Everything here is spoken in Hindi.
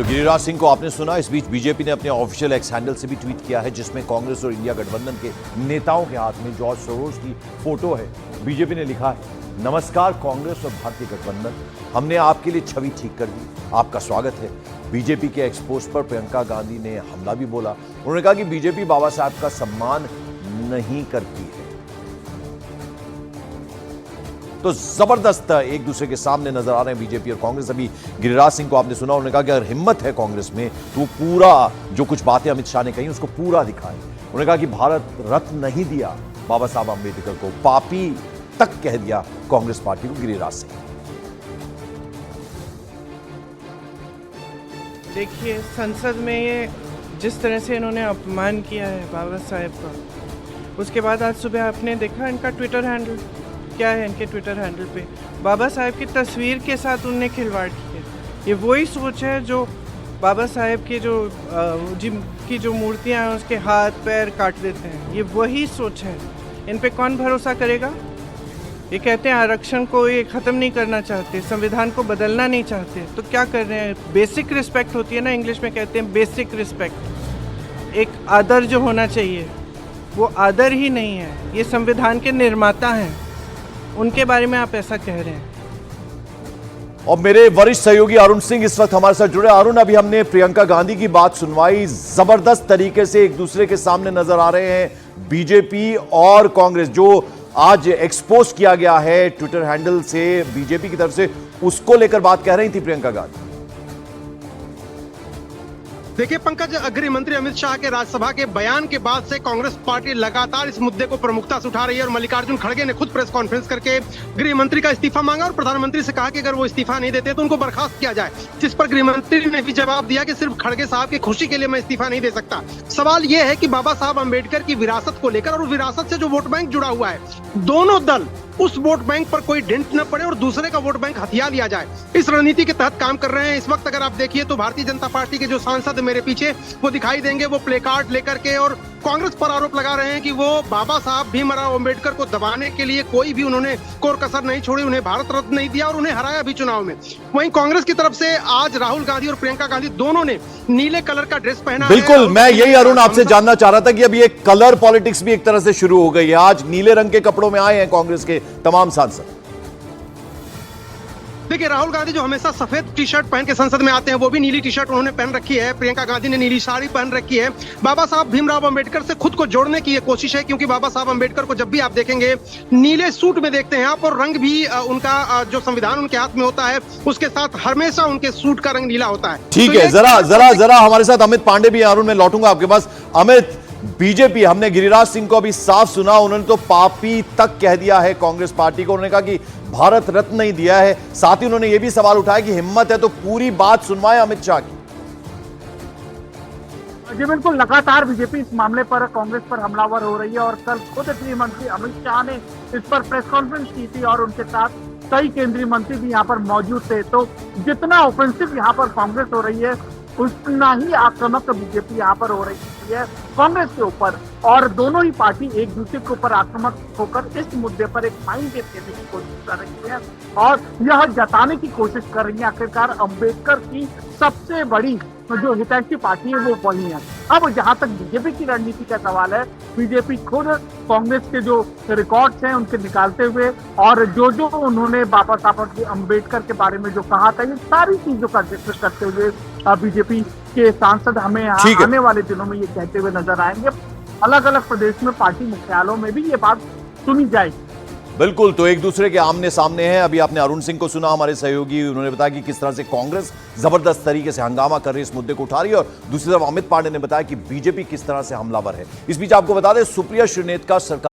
तो गिरिराज सिंह को आपने सुना। इस बीच बीजेपी ने अपने ऑफिशियल एक्स हैंडल से भी ट्वीट किया है, जिसमें कांग्रेस और इंडिया गठबंधन के नेताओं के हाथ में जॉर्ज सोरोस की फोटो है। बीजेपी ने लिखा है, नमस्कार कांग्रेस और भारतीय गठबंधन, हमने आपके लिए छवि ठीक कर दी, आपका स्वागत है। बीजेपी के एक्सपोज पर प्रियंका गांधी ने हमला भी बोला। उन्होंने कहा कि बीजेपी बाबा साहब का सम्मान नहीं करती है। तो जबरदस्त एक दूसरे के सामने नजर आ रहे हैं बीजेपी और कांग्रेस। अभी गिरिराज सिंह को आपने सुना, उन्होंने कहा कि अगर हिम्मत है कांग्रेस में तो पूरा जो कुछ बातें अमित शाह ने कही उसको पूरा दिखाएं। उन्होंने कहा कि भारत रत्न नहीं दिया बाबा साहब अंबेडकर को, पापी तक कह दिया कांग्रेस पार्टी को गिरिराज सिंह। देखिए, संसद में ये जिस तरह से इन्होंने अपमान किया है बाबा साहेब का, उसके बाद आज सुबह आपने देखा इनका ट्विटर हैंडल क्या है। इनके ट्विटर हैंडल पे बाबा साहेब की तस्वीर के साथ उनने खिलवाड़ की है। ये वही सोच है जो बाबा साहेब के जिनकी जो मूर्तियां हैं उसके हाथ पैर काट देते हैं, ये वही सोच है। इन पे कौन भरोसा करेगा? ये कहते हैं आरक्षण को ये ख़त्म नहीं करना चाहते, संविधान को बदलना नहीं चाहते, तो क्या कर रहे हैं? बेसिक रिस्पेक्ट होती है ना, इंग्लिश में कहते हैं बेसिक रिस्पेक्ट। एक आदर जो होना चाहिए वो आदर ही नहीं है। ये संविधान के निर्माता हैं, उनके बारे में आप ऐसा कह रहे हैं। और मेरे वरिष्ठ सहयोगी अरुण सिंह इस वक्त हमारे साथ जुड़े। अरुण, अभी हमने प्रियंका गांधी की बात सुनवाई, जबरदस्त तरीके से एक दूसरे के सामने नजर आ रहे हैं बीजेपी और कांग्रेस। जो आज एक्सपोज किया गया है ट्विटर हैंडल से बीजेपी की तरफ से, उसको लेकर बात कह रही थी प्रियंका गांधी। देखिए पंकज, गृह मंत्री अमित शाह के राज्यसभा के बयान के बाद से कांग्रेस पार्टी लगातार इस मुद्दे को प्रमुखता से उठा रही है और मल्लिकार्जुन खड़गे ने खुद प्रेस कॉन्फ्रेंस करके गृह मंत्री का इस्तीफा मांगा और प्रधानमंत्री से कहा कि अगर वो इस्तीफा नहीं देते तो उनको बर्खास्त किया जाए। जिस पर गृह मंत्री ने भी जवाब दिया कि सिर्फ खड़गे साहब की खुशी के लिए मैं इस्तीफा नहीं दे सकता। सवाल यह है कि बाबा साहब अम्बेडकर की विरासत को लेकर और विरासत से जो वोट बैंक जुड़ा हुआ है, दोनों दल उस वोट बैंक पर कोई डेंट न पड़े और दूसरे का वोट बैंक हथिया लिया जाए, इस रणनीति के तहत काम कर रहे हैं। इस वक्त अगर आप देखिए तो भारतीय जनता पार्टी के जो सांसद मेरे पीछे वो दिखाई देंगे, वो प्ले कार्ड लेकर के और कांग्रेस पर आरोप लगा रहे हैं कि वो बाबा साहब भीमराव अंबेडकर को दबाने के लिए कोई भी उन्होंने कोर कसर नहीं छोड़ी, उन्हें भारत रत्न नहीं दिया और उन्हें हराया भी चुनाव में। वहीं कांग्रेस की तरफ से आज राहुल गांधी और प्रियंका गांधी दोनों ने नीले कलर का ड्रेस पहना है। बिल्कुल, मैं यही अरुण आपसे जानना चाह रहा था कि अब ये कलर पॉलिटिक्स भी एक तरह से शुरू हो गई है। आज नीले रंग के कपड़ों में आए हैं कांग्रेस के तमाम सांसद। देखिए, राहुल गांधी जो हमेशा सफेद टी शर्ट पहन के संसद में आते हैं, वो भी नीली टी शर्ट उन्होंने पहन रखी है। प्रियंका गांधी ने नीली साड़ी पहन रखी है। बाबा साहब भीमराव अंबेडकर से खुद को जोड़ने की ये कोशिश है, क्योंकि बाबा साहब अंबेडकर को जब भी आप देखेंगे नीले सूट में देखते हैं आप, और रंग भी उनका जो संविधान उनके हाथ में होता है उसके साथ हमेशा उनके सूट का रंग नीला होता है। ठीक है, जरा हमारे साथ अमित पांडे भी। अरुण, मैं लौटूंगा आपके पास। अमित, बीजेपी, हमने गिरिराज सिंह को अभी साफ सुना, उन्होंने तो पापी तक कह दिया है कांग्रेस पार्टी को। उन्होंने कहा कि भारत रत्न नहीं दिया है। साथ ही उन्होंने यह भी सवाल उठाया कि हिम्मत है तो पूरी बात सुनवाएं अमित शाह की। जी बिल्कुल, लगातार बीजेपी इस मामले पर कांग्रेस पर हमलावर हो रही है और कल खुद गृह मंत्री अमित शाह ने इस पर प्रेस कॉन्फ्रेंस की थी और उनके साथ कई केंद्रीय मंत्री भी यहाँ पर मौजूद थे। तो जितना ऑफेंसिव यहाँ पर कांग्रेस हो रही है, उतना ही आक्रामक बीजेपी यहाँ पर हो रही है कांग्रेस के ऊपर, और दोनों ही पार्टी एक दूसरे के ऊपर आक्रामक होकर इस मुद्दे पर एक माइंड गेम खेलने की कोशिश कर रही है और यह जताने की कोशिश कर रही है आखिरकार अम्बेडकर की सबसे बड़ी जो हितैषी पार्टी है वो वही है। अब जहां तक बीजेपी की रणनीति का सवाल है, बीजेपी खुद कांग्रेस के जो रिकॉर्ड्स हैं उनके निकालते हुए और जो उन्होंने बाबा साहब अम्बेडकर के बारे में जो कहा था, ये सारी चीजों का जिक्र करते हुए बीजेपी के सांसद हमें आने वाले दिनों में ये कहते हुए नजर आएंगे। अलग अलग प्रदेश में पार्टी मुख्यालयों में भी ये बात सुनी जाएगी। बिल्कुल, तो एक दूसरे के आमने सामने हैं। अभी आपने अरुण सिंह को सुना, हमारे सहयोगी, उन्होंने बताया कि किस तरह से कांग्रेस जबरदस्त तरीके से हंगामा कर रही है, इस मुद्दे को उठा रही है, और दूसरी तरफ अमित पांडे ने बताया कि बीजेपी किस तरह से हमलावर है। इस बीच आपको बता दें, सुप्रिया श्रीनेत का सरकार